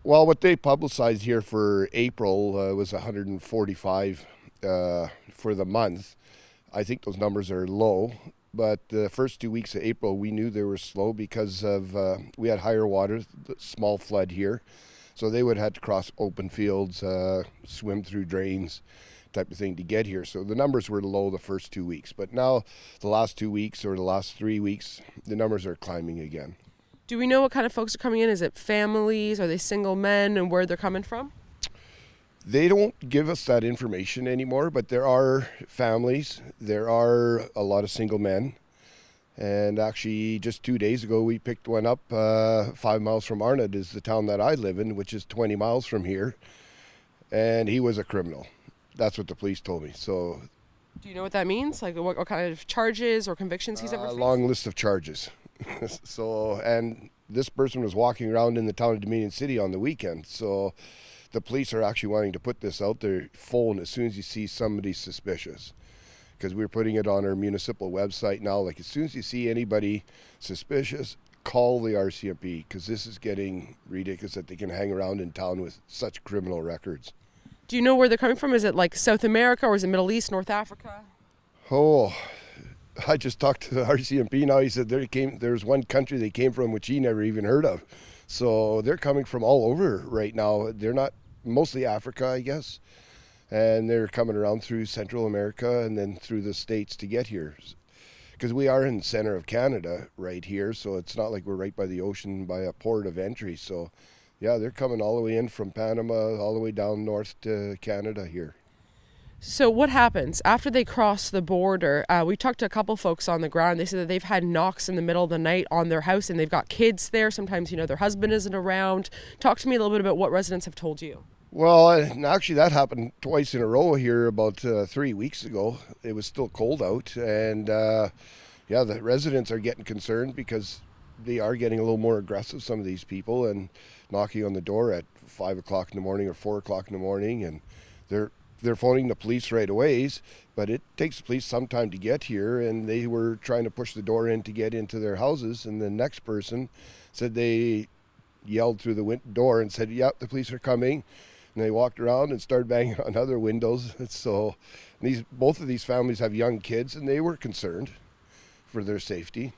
Well, what they publicized here for April was 145 for the month. I think those numbers are low, but the first 2 weeks of April we knew they were slow because of we had higher water, small flood here, so they would have had to cross open fields, swim through drains, type of thing to get here. So the numbers were low the first 2 weeks, but now the last 2 weeks or the last 3 weeks, the numbers are climbing again. Do we know what kind of folks are coming in? Is it families? Are they single men, and where they're coming from? They don't give us that information anymore, but there are families. There are a lot of single men. And actually, just 2 days ago, we picked one up 5 miles from Arnott, is the town that I live in, which is 20 miles from here. And he was a criminal. That's what the police told me. So, do you know what that means? Like what kind of charges or convictions he's ever faced? A long list of charges. So, and this person was walking around in the town of Dominion City on the weekend. So the police are actually wanting to put this out there, phone as soon as you see somebody suspicious. Because we're putting it on our municipal website now. Like as soon as you see anybody suspicious, call the RCMP, because this is getting ridiculous that they can hang around in town with such criminal records. Do you know where they're coming from? Is it like South America, or is it Middle East, North Africa? Oh, I just talked to the RCMP now. He said there's one country they came from which he never even heard of. So they're coming from all over right now. They're not, mostly Africa, I guess. And they're coming around through Central America and then through the States to get here. Because we are in the center of Canada right here, so it's not like we're right by the ocean, by a port of entry. So yeah, they're coming all the way in from Panama, all the way down north to Canada here. So what happens after they cross the border? We talked to a couple folks on the ground. They said that they've had knocks in the middle of the night on their house, and they've got kids there. Sometimes, their husband isn't around. Talk to me a little bit about what residents have told you. Well, actually that happened twice in a row here about 3 weeks ago. It was still cold out, and yeah, the residents are getting concerned because they are getting a little more aggressive, some of these people, and knocking on the door at 5 o'clock in the morning or 4 o'clock in the morning, and they're phoning the police right away, but it takes the police some time to get here, and they were trying to push the door in to get into their houses, and the next person said they yelled through the door and said, "Yep, the police are coming," and they walked around and started banging on other windows. So both of these families have young kids, and they were concerned for their safety.